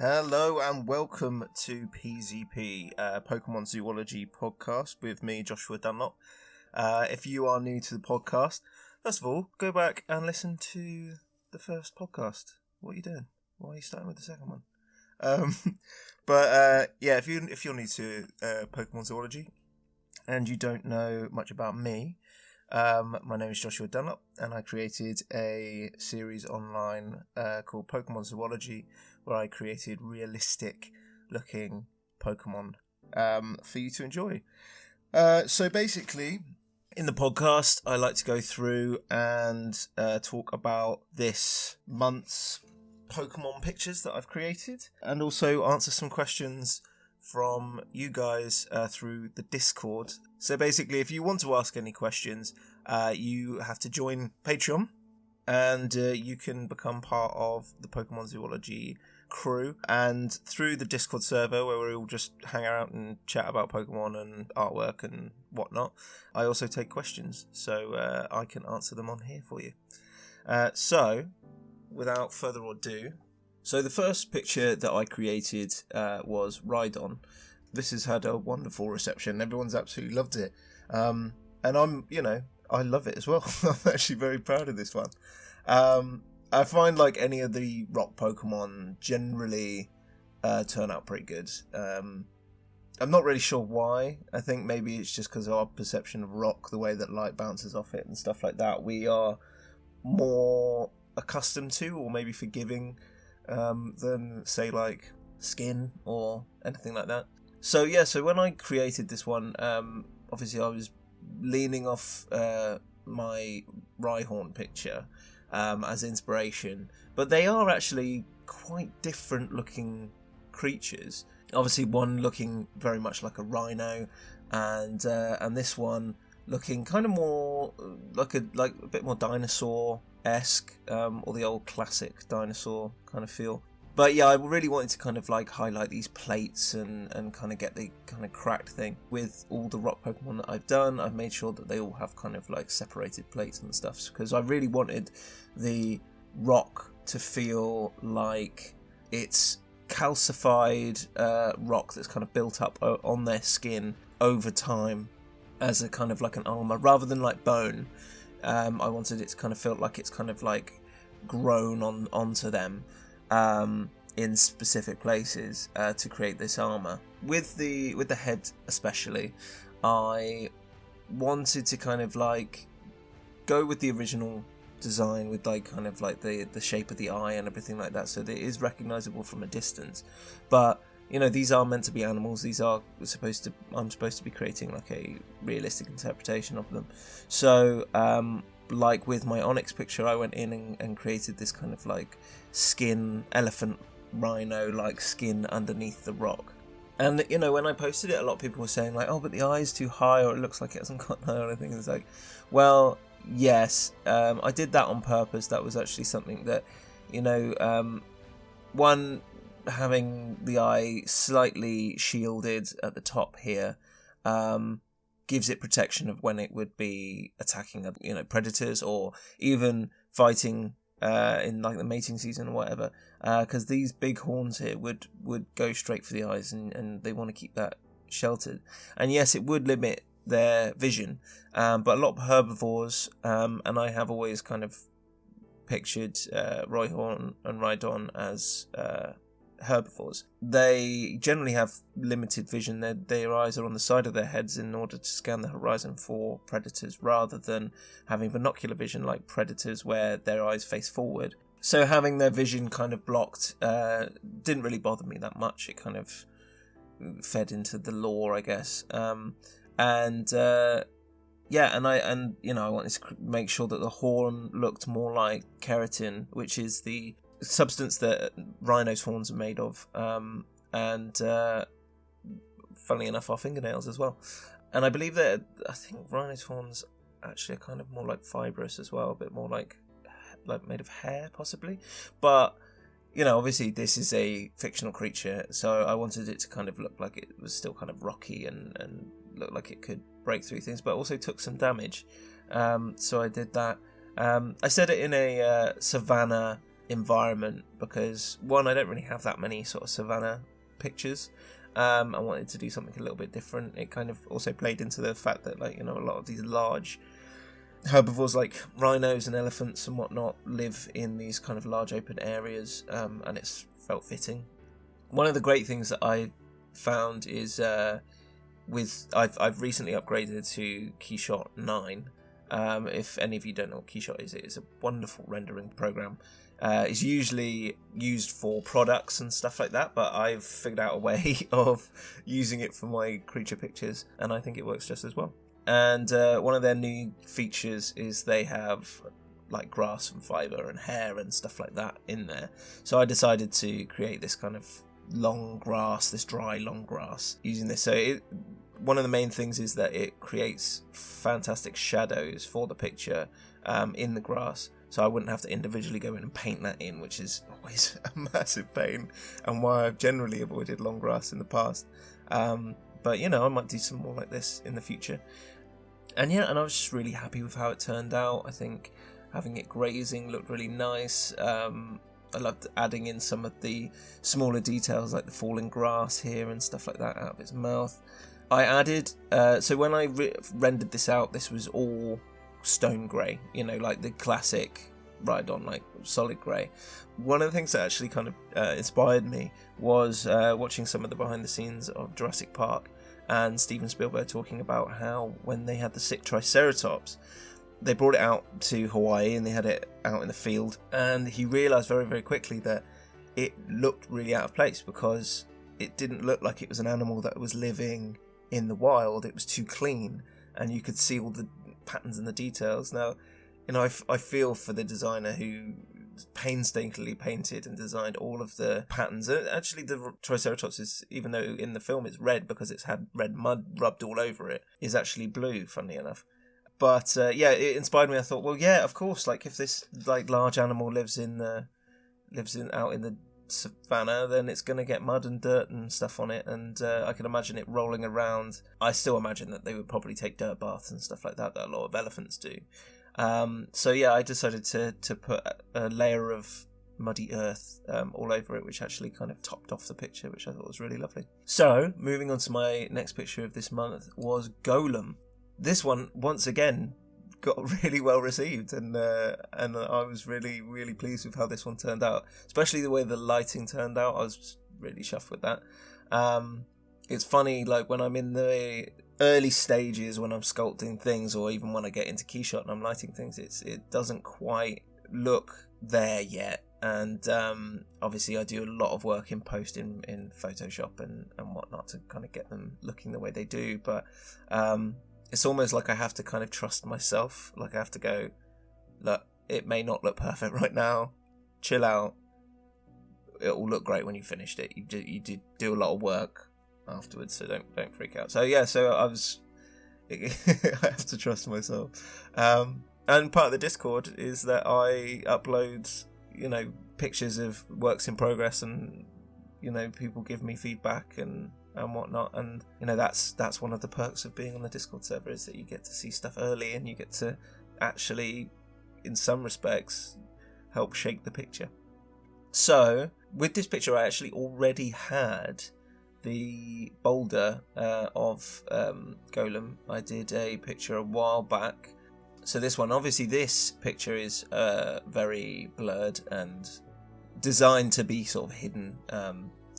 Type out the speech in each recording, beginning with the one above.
Hello and welcome to PZP, Pokemon Zoology Podcast with me, Joshua Dunlop. If you are new to the podcast, first of all, go back and listen to the first podcast. What are you doing? Why are you starting with the second one? If you're new to Pokemon Zoology and you don't know much about me, my name is Joshua Dunlop, and I created a series online called Pokemon Zoology, where I created realistic-looking Pokemon for you to enjoy. So basically, in the podcast, I like to go through and talk about this month's Pokemon pictures that I've created, and also answer some questions from you guys through the Discord. So basically, if you want to ask any questions, you have to join Patreon, and you can become part of the Pokemon Zoology crew. And through the Discord server, where we all just hang out and chat about Pokemon and artwork and whatnot, I also take questions, so I can answer them on here for you. So, without further ado, so the first picture that I created was Rhydon. This has had a wonderful reception. Everyone's absolutely loved it. And I love it as well. I'm actually very proud of this one. I find like any of the rock Pokemon generally turn out pretty good. I'm not really sure why. I think maybe it's just because of our perception of rock, the way that light bounces off it and stuff like that. We are more accustomed to, or maybe forgiving, than say like skin or anything like that. So when I created this one, obviously I was leaning off my Rhyhorn picture as inspiration, but they are actually quite different looking creatures. Obviously one looking very much like a rhino, and this one looking kind of more like a bit more dinosaur-esque, or the old classic dinosaur kind of feel. But yeah, I really wanted to kind of like highlight these plates and kind of get the kind of cracked thing. With all the rock Pokemon that I've done, I've made sure that they all have kind of like separated plates and stuff, because I really wanted the rock to feel like it's calcified rock that's kind of built up on their skin over time as a kind of like an armor, rather than like bone. I wanted it to kind of feel like it's kind of like grown onto them in specific places to create this armor. With the head especially, I wanted to kind of like go with the original design, with like kind of like the shape of the eye and everything like that, so that it is recognizable from a distance. But these are meant to be animals. I'm supposed to be creating like a realistic interpretation of them. So like with my Onyx picture, I went in and created this kind of like skin, elephant rhino like skin underneath the rock. And when I posted it, a lot of people were saying like, oh, but the eye's too high, or it looks like it hasn't got an eye or anything. It's like, well, yes, I did that on purpose. That was actually something that, one, having the eye slightly shielded at the top here gives it protection of when it would be attacking predators, or even fighting in like the mating season or whatever, because these big horns here would go straight for the eyes, and they want to keep that sheltered. And yes, it would limit their vision, but a lot of herbivores, and I have always kind of pictured Rhyhorn and Rhydon as herbivores. They generally have limited vision. Their eyes are on the side of their heads in order to scan the horizon for predators, rather than having binocular vision like predators where their eyes face forward. So having their vision kind of blocked didn't really bother me that much. It kind of fed into the lore, I guess. I wanted to make sure that the horn looked more like keratin, which is the substance that rhinos' horns are made of, and funnily enough, our fingernails as well. And I believe that I think rhinos' horns actually are kind of more like fibrous as well, a bit more like made of hair possibly. But obviously this is a fictional creature, so I wanted it to kind of look like it was still kind of rocky and look like it could break through things, but also took some damage. So I did that. I set it in a savanna environment, because one, I don't really have that many sort of savannah pictures. I wanted to do something a little bit different. It kind of also played into the fact that, like, you know, a lot of these large herbivores like rhinos and elephants and whatnot live in these kind of large open areas, and it's felt fitting. One of the great things that I found is I've recently upgraded to Keyshot 9. If any of you don't know what Keyshot is, it is a wonderful rendering program. It's usually used for products and stuff like that, but I've figured out a way of using it for my creature pictures, and I think it works just as well. And one of their new features is they have like grass and fibre and hair and stuff like that in there. So I decided to create this kind of long grass, this dry long grass, using this. So one of the main things is that it creates fantastic shadows for the picture in the grass. So I wouldn't have to individually go in and paint that in, which is always a massive pain, and why I've generally avoided long grass in the past. But, you know, I might do some more like this in the future. And yeah, and I was just really happy with how it turned out. I think having it grazing looked really nice. I loved adding in some of the smaller details like the falling grass here and stuff like that out of its mouth. I added, so when I rendered this out, this was all stone grey, you know, like the classic Rhydon, like solid grey. One of the things that actually kind of inspired me was watching some of the behind the scenes of Jurassic Park, and Steven Spielberg talking about how when they had the sick Triceratops, they brought it out to Hawaii and they had it out in the field, and he realised very, very quickly that it looked really out of place because it didn't look like it was an animal that was living in the wild. It was too clean, and you could see all the patterns and the details. Now, you know, I feel for the designer who painstakingly painted and designed all of the patterns. Actually, the Triceratops is, even though in the film it's red because it's had red mud rubbed all over it, is actually blue, funnily enough. But yeah, it inspired me. I thought, well, yeah, of course. Like, if this like large animal lives out in the savannah, then it's going to get mud and dirt and stuff on it, and I can imagine it rolling around. I still imagine that they would probably take dirt baths and stuff like that a lot of elephants do. So yeah, I decided to put a layer of muddy earth all over it, which actually kind of topped off the picture, which I thought was really lovely. So moving on to my next picture of this month was Golem. This one, once again, got really well received, and I was really, really pleased with how this one turned out, especially the way the lighting turned out. I was just really chuffed with that. It's funny, like when I'm in the early stages, when I'm sculpting things, or even when I get into Keyshot and I'm lighting things, it doesn't quite look there yet. And obviously I do a lot of work in post in Photoshop and whatnot to kind of get them looking the way they do, but it's almost like I have to kind of trust myself. Like I have to go, look, it may not look perfect right now. Chill out. It will look great when you finished it. You did do a lot of work afterwards, so don't freak out. So yeah, I have to trust myself. And part of the Discord is that I upload, you know, pictures of works in progress, and you know, people give me feedback and whatnot, and you know, that's one of the perks of being on the Discord server, is that you get to see stuff early and you get to actually, in some respects, help shape the picture. So with this picture, I actually already had the boulder of Golem. I did a picture a while back. So this one, obviously this picture is very blurred and designed to be sort of hidden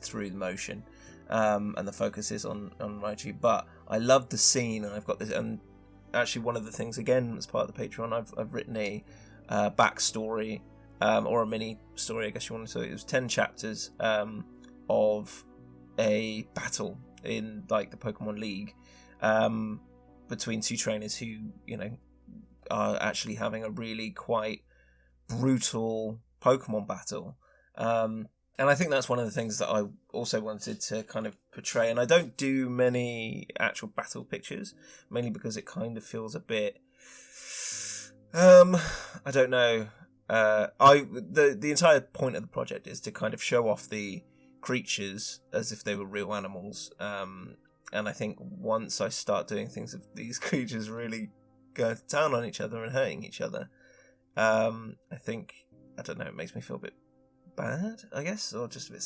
through the motion. And the focus is on Rhydon, but I love the scene, and I've got this, and actually one of the things, again, as part of the Patreon, I've written a backstory, or a mini story, I guess you want to say. It was 10 chapters of a battle in like the Pokemon League between two trainers who, you know, are actually having a really quite brutal Pokemon battle. And I think that's one of the things that I also wanted to kind of portray. And I don't do many actual battle pictures, mainly because it kind of feels a bit, I don't know. The entire point of the project is to kind of show off the creatures as if they were real animals. And I think once I start doing things of these creatures really going to town on each other and hurting each other, I think I don't know, it makes me feel a bit bad, I guess, or just a bit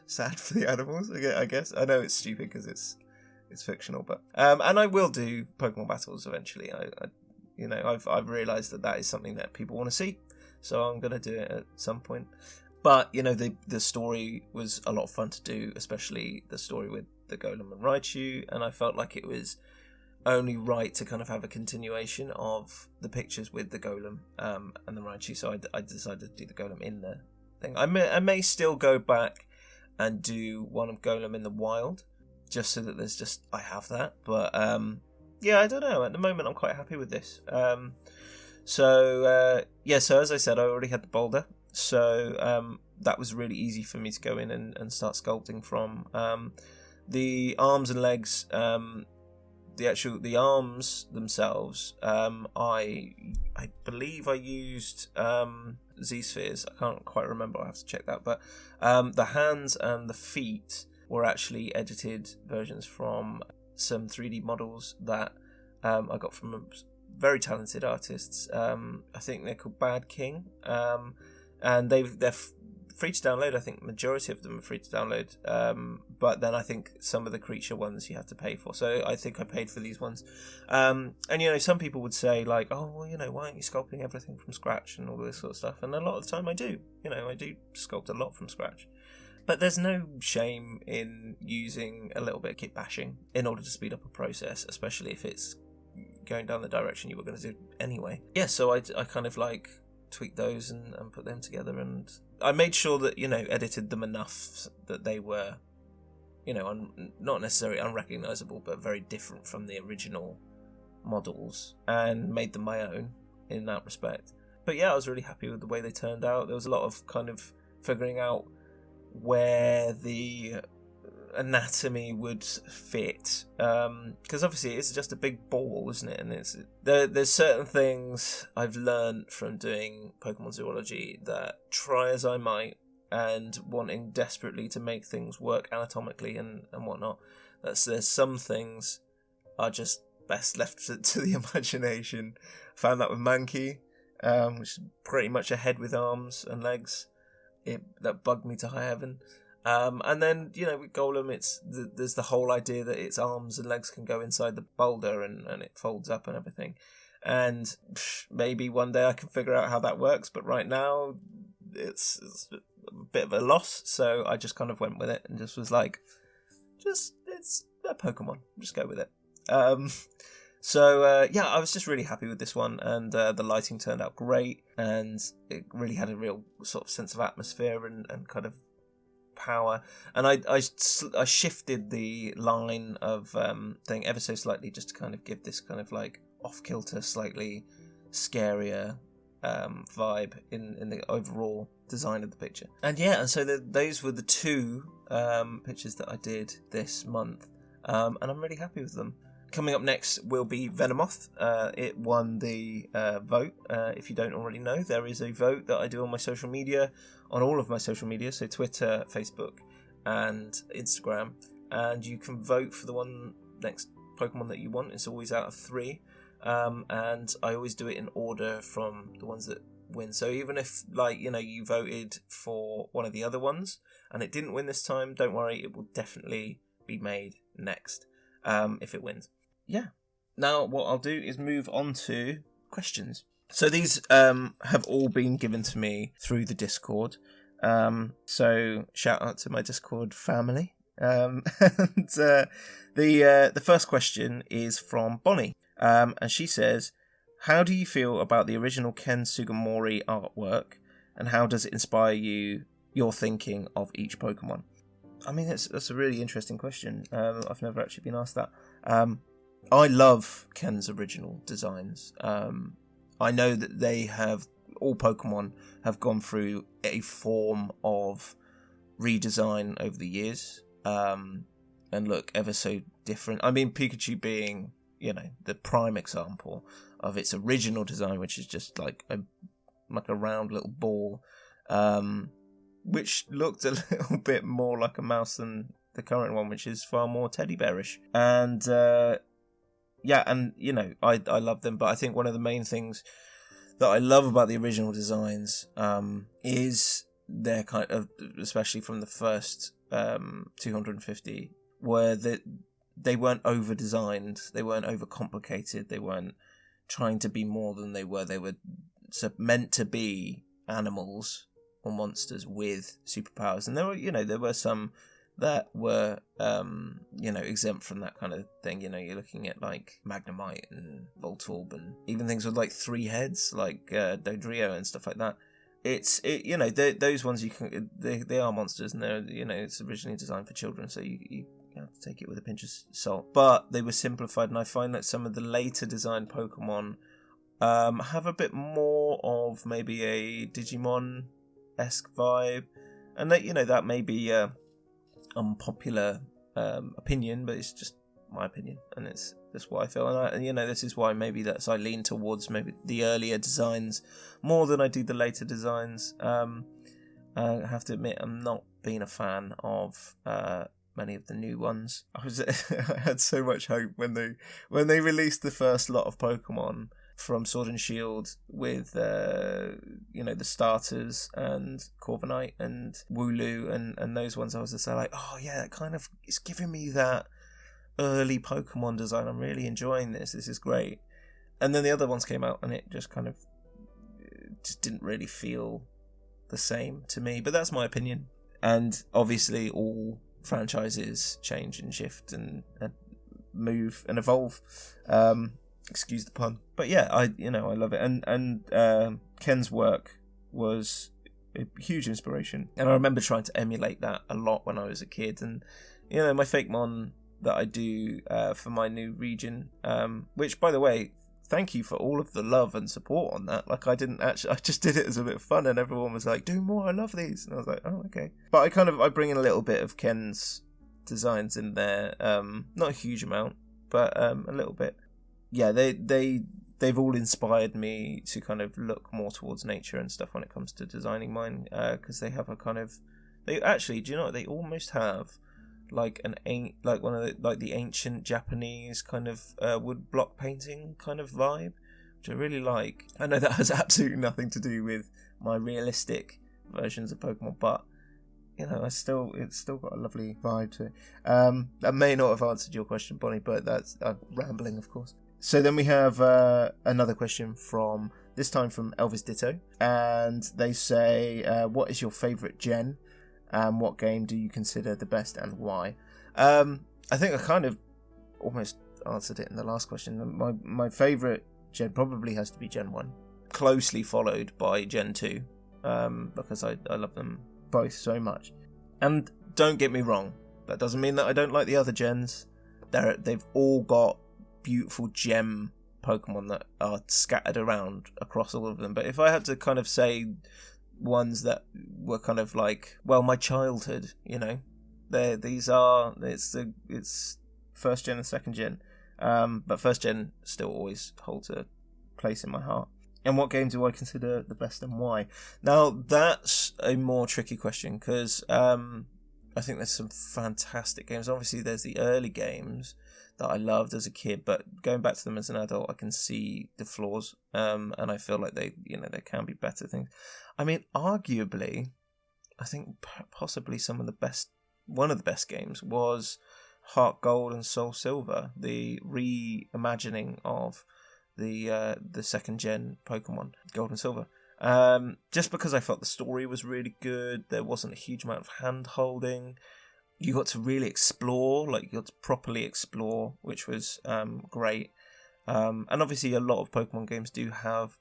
sad for the animals, I guess. I know it's stupid because it's fictional, but and I will do Pokemon battles eventually. I've realised that is something that people want to see, so I'm going to do it at some point. But, the story was a lot of fun to do, especially the story with the Golem and Raichu, and I felt like it was only right to kind of have a continuation of the pictures with the Golem and the Raichu, so I decided to do the Golem in the thing. I may still go back and do one of Golem in the wild, just so that I have that, but I don't know, at the moment I'm quite happy with this. So as I said, I already had the boulder, so that was really easy for me to go in and start sculpting from. The arms and legs, the arms themselves, I believe I used Z-spheres. I can't quite remember, I'll have to check that, but the hands and the feet were actually edited versions from some 3D models that I got from very talented artists. I think they're called Badking, and they're free to download. I think the majority of them are free to download, but then I think some of the creature ones you have to pay for. So I think I paid for these ones. And some people would say like, oh well, why aren't you sculpting everything from scratch and all this sort of stuff? And a lot of the time I do. I do sculpt a lot from scratch. But there's no shame in using a little bit of kit bashing in order to speed up a process, especially if it's going down the direction you were going to do anyway. Yeah, so I kind of like tweaked those and put them together, and I made sure that, edited them enough that they were, not necessarily unrecognisable, but very different from the original models, and made them my own in that respect. But yeah, I was really happy with the way they turned out. There was a lot of kind of figuring out where the anatomy would fit, because obviously it's just a big ball, isn't it? And there's certain things I've learned from doing Pokemon zoology that, try as I might and wanting desperately to make things work anatomically and whatnot, there's some things are just best left to the imagination. Found that with Mankey, which is pretty much a head with arms and legs. That bugged me to high heaven. And then, with Golem, there's the whole idea that its arms and legs can go inside the boulder and it folds up and everything. And maybe one day I can figure out how that works, but right now it's a bit of a loss. So I just kind of went with it and just was like, it's a Pokemon, just go with it. I was just really happy with this one, and the lighting turned out great, and it really had a real sort of sense of atmosphere and kind of power. And I shifted the line of thing ever so slightly, just to kind of give this kind of like off-kilter, slightly scarier vibe in the overall design of the picture. And so those were the two pictures that I did this month, and I'm really happy with them. Coming up next will be Venomoth. It won the vote. If you don't already know, there is a vote that I do on my social media, on all of my social media, so Twitter, Facebook, and Instagram. And you can vote for the next Pokemon that you want. It's always out of 3. And I always do it in order from the ones that win. So even if, you voted for one of the other ones and it didn't win this time, don't worry, it will definitely be made next if it wins. Yeah. Now what I'll do is move on to questions. So these have all been given to me through the Discord. So shout out to my Discord family. And the first question is from Bonnie. And she says, how do you feel about the original Ken Sugimori artwork, and how does it inspire your thinking of each Pokemon? I mean, that's a really interesting question. I've never actually been asked that. I love Ken's original designs. I know that all Pokemon have gone through a form of redesign over the years, and look ever so different. I mean, Pikachu being, the prime example of its original design, which is just like a round little ball, which looked a little bit more like a mouse than the current one, which is far more teddy bearish. And I love them, but I think one of the main things that I love about the original designs is their kind of, especially from the first 250, where they weren't over-designed, they weren't over-complicated, they weren't trying to be more than they were. They were meant to be animals or monsters with superpowers, and there were some that were exempt from that kind of thing. You're looking at like Magnemite and Voltorb, and even things with like 3 heads, like Dodrio and stuff like that. Those ones they are monsters, and they're it's originally designed for children, so you have to take it with a pinch of salt. But they were simplified, and I find that some of the later designed Pokemon have a bit more of maybe a Digimon-esque vibe, and that may be unpopular opinion, but it's just my opinion, and it's just what I feel. And this is why maybe I lean towards maybe the earlier designs more than I do the later designs. I have to admit, I'm not being a fan of many of the new ones. I had so much hope when they released the first lot of Pokemon from Sword and Shield with the starters and Corviknight and Wooloo and those ones. I was just like, oh yeah, that kind of, it's giving me that early Pokemon design. I'm really enjoying this. This is great. And then the other ones came out, and it just kind of just didn't really feel the same to me. But that's my opinion. And obviously, all franchises change and shift and move and evolve. Excuse the pun. But yeah, I love it. And Ken's work was a huge inspiration. And I remember trying to emulate that a lot when I was a kid. And my Fakemon that I do for my new region, which, by the way, thank you for all of the love and support on that. Like, I just did it as a bit of fun, and everyone was like, do more, I love these. And I was like, oh, okay. But I bring in a little bit of Ken's designs in there. Not a huge amount, but a little bit. Yeah, they've all inspired me to kind of look more towards nature and stuff when it comes to designing mine, because they have a kind of, they actually, do you know what, they almost have like one of the ancient Japanese kind of wood block painting kind of vibe, which I really like. I know that has absolutely nothing to do with my realistic versions of Pokemon, but it's still got a lovely vibe to it. I may not have answered your question, Bonnie, but that's rambling, of course. So then we have another question from Elvis Ditto, and they say, what is your favourite gen, and what game do you consider the best and why? I think I kind of almost answered it in the last question. My favourite gen probably has to be Gen 1, closely followed by Gen 2, because I love them both so much. And don't get me wrong, that doesn't mean that I don't like the other gens. They've all got beautiful gem Pokemon that are scattered around across all of them. But if I had to kind of say ones that were kind of like, well, my childhood, it's first gen and second gen, but first gen still always holds a place in my heart. And what game do I consider the best and why? Now, that's a more tricky question, because I think there's some fantastic games. Obviously, there's the early games that I loved as a kid, but going back to them as an adult, I can see the flaws, and I feel like they can be better things. I mean, arguably, I think possibly one of the best games was Heart Gold and Soul Silver, the reimagining of the second gen Pokemon, Gold and Silver. Just because I felt the story was really good, there wasn't a huge amount of hand holding. You got to really explore, you got to properly explore, which was great. And obviously a lot of Pokemon games do have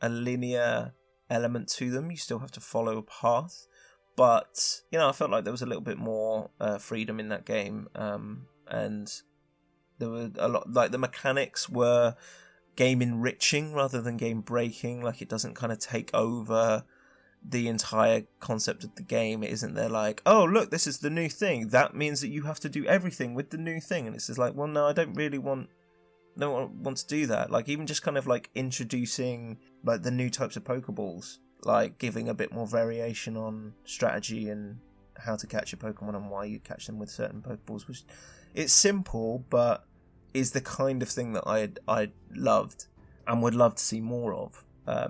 a linear element to them. You still have to follow a path. But, I felt like there was a little bit more freedom in that game. And there were a lot, the mechanics were game enriching rather than game breaking. It doesn't kind of take over the entire concept of the game. It isn't there like, oh look, this is the new thing, that means that you have to do everything with the new thing, and it's just like, well, no, I don't want to do that. Even just kind of introducing the new types of Pokeballs, giving a bit more variation on strategy and how to catch a Pokemon and why you catch them with certain Pokeballs, which it's simple but is the kind of thing that I loved and would love to see more of.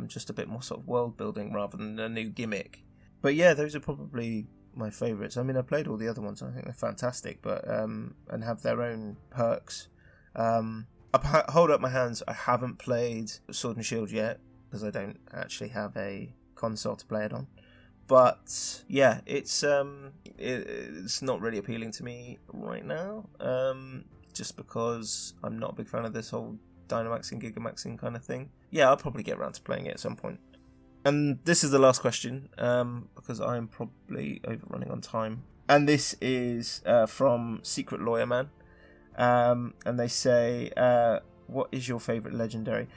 just a bit more sort of world building rather than a new gimmick. But yeah, those are probably my favourites. I mean, I played all the other ones. I think they're fantastic, but and have their own perks. I hold up my hands. I haven't played Sword and Shield yet because I don't actually have a console to play it on. But yeah, it's not really appealing to me right now. Just because I'm not a big fan of this whole Dynamaxing, Gigamaxing kind of thing. Yeah, I'll probably get around to playing it at some point. And this is the last question, because I'm probably overrunning on time. And this is from Secret Lawyer Man. And they say, what is your favourite legendary?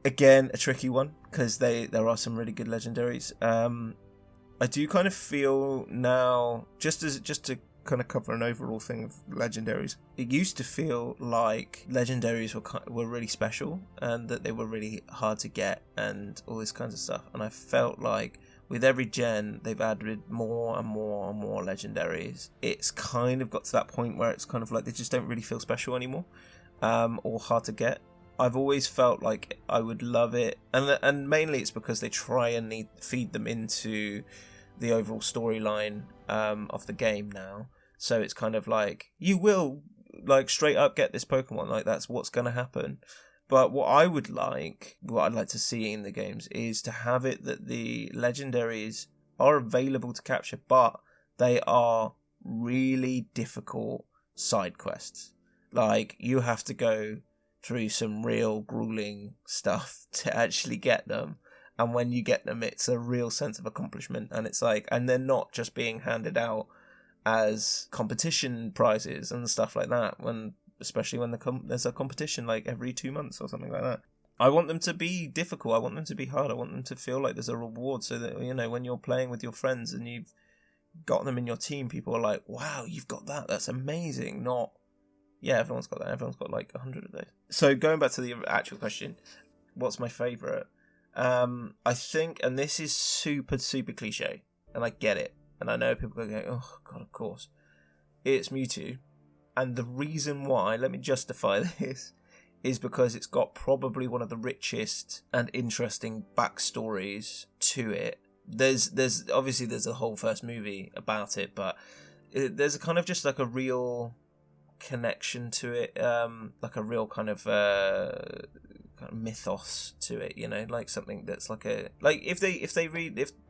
Again, a tricky one, because there are some really good legendaries. I do kind of feel now, just to kind of cover an overall thing of legendaries, it used to feel like legendaries were really special and that they were really hard to get and all this kinds of stuff. And I felt like with every gen, they've added more and more and more legendaries. It's kind of got to that point where it's kind of like they just don't really feel special anymore, or hard to get. I've always felt like I would love it, and mainly it's because they try and feed them into the overall storyline of the game now. So it's kind of like, you will like straight up get this Pokemon, like that's what's going to happen. But what I'd like to see in the games is to have it that the legendaries are available to capture, but they are really difficult side quests. Like, you have to go through some real grueling stuff to actually get them. And when you get them, it's a real sense of accomplishment. And it's like, and they're not just being handed out as competition prizes and stuff like that, especially when there's a competition like every 2 months or something like that. I want them to be difficult. I want them to be hard. I want them to feel like there's a reward, so that, you know, when you're playing with your friends and you've got them in your team, people are like, wow, you've got that. That's amazing. Not, yeah, everyone's got that. Everyone's got like 100 of those. So going back to the actual question, what's my favourite? I think, and this is super, super cliche, and I get it, and I know people are going, oh god, of course, it's Mewtwo. And the reason why, let me justify this, is because it's got probably one of the richest and interesting backstories to it. There's obviously there's a whole first movie about it, but there's a kind of just like a real connection to it, like a real kind of mythos to it, you know, like something that's like if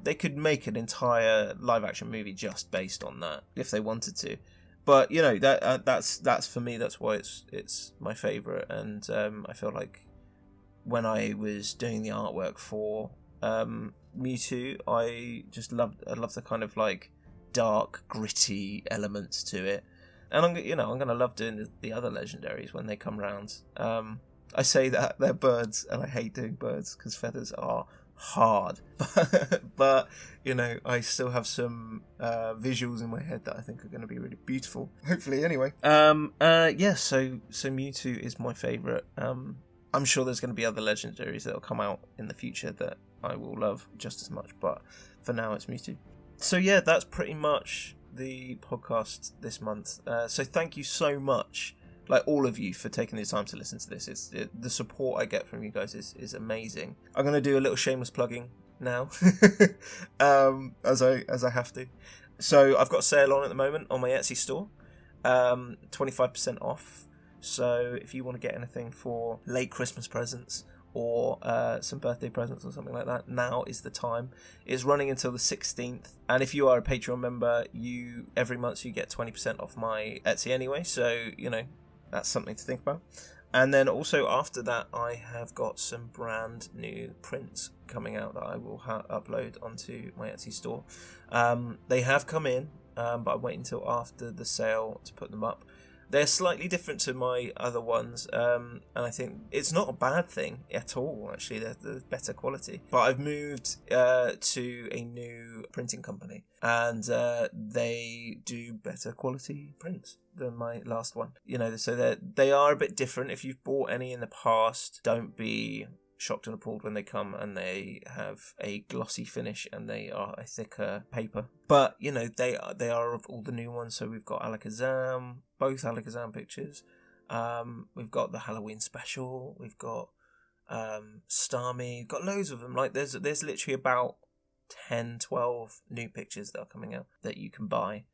they could make an entire live action movie just based on that if they wanted to. But you know, that's for me, that's why it's my favorite. And I feel like when I was doing the artwork for Mewtwo, I love the kind of like dark, gritty elements to it. And I'm gonna love doing the other legendaries when they come round. I say that they're birds, and I hate doing birds because feathers are hard. But you know, I still have some visuals in my head that I think are going to be really beautiful. Hopefully, anyway. Yeah. So Mewtwo is my favourite. I'm sure there's going to be other legendaries that will come out in the future that I will love just as much. But for now, it's Mewtwo. So yeah, that's pretty much the podcast this month. So thank you so much, like all of you, for taking the time to listen to this. The support I get from you guys is amazing. I'm going to do a little shameless plugging now, as I have to. So I've got a sale on at the moment on my Etsy store, 25% off. So if you want to get anything for late Christmas presents or some birthday presents or something like that, now is the time. It's running until the 16th, and if you are a Patreon member, every month you get 20% off my Etsy anyway, so you know, that's something to think about. And then also after that, I have got some brand new prints coming out that I will upload onto my Etsy store. They have come in, but I'm waiting until after the sale to put them up. They're slightly different to my other ones, and I think it's not a bad thing at all, actually. They're better quality. But I've moved to a new printing company, and they do better quality prints than my last one. You know, so they are a bit different. If you've bought any in the past, don't be shocked and appalled when they come and they have a glossy finish and they are a thicker paper. But you know, they are of all the new ones. So we've got Alakazam, both Alakazam pictures. We've got the Halloween special. We've got Starmie, got loads of them. Like there's literally about 10, 12 new pictures that are coming out that you can buy.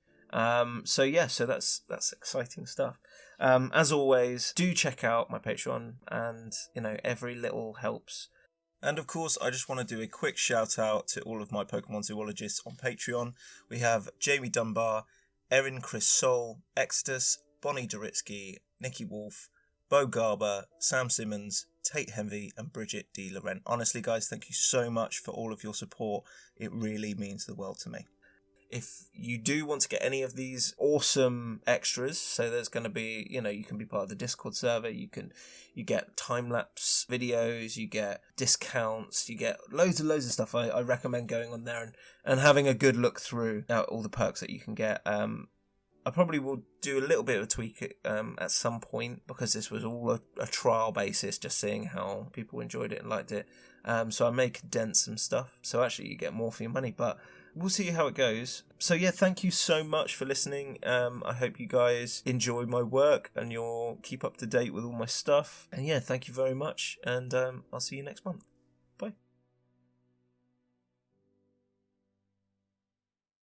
So that's exciting stuff. As always, do check out my Patreon, and every little helps. And of course, I just want to do a quick shout out to all of my Pokemon zoologists on Patreon. We have Jamie Dunbar, Eren Cris Sol, Exitus, Bonnie Duritsky, Nikki Wolf, Bo Garber, Sam Simmons, Tate Henvey, and Bridget D Laurent. Honestly, guys, thank you so much for all of your support. It really means the world to me. If you do want to get any of these awesome extras, so there's going to be, you can be part of the Discord server, you get time-lapse videos, you get discounts, you get loads of stuff. I recommend going on there and having a good look through all the perks that you can get. I probably will do a little bit of a tweak at some point, because this was all a trial basis, just seeing how people enjoyed it and liked it. So I may condense some stuff, so actually you get more for your money, but we'll see how it goes. So yeah, thank you so much for listening. I hope you guys enjoy my work and you'll keep up to date with all my stuff. And yeah, thank you very much, and I'll see you next month.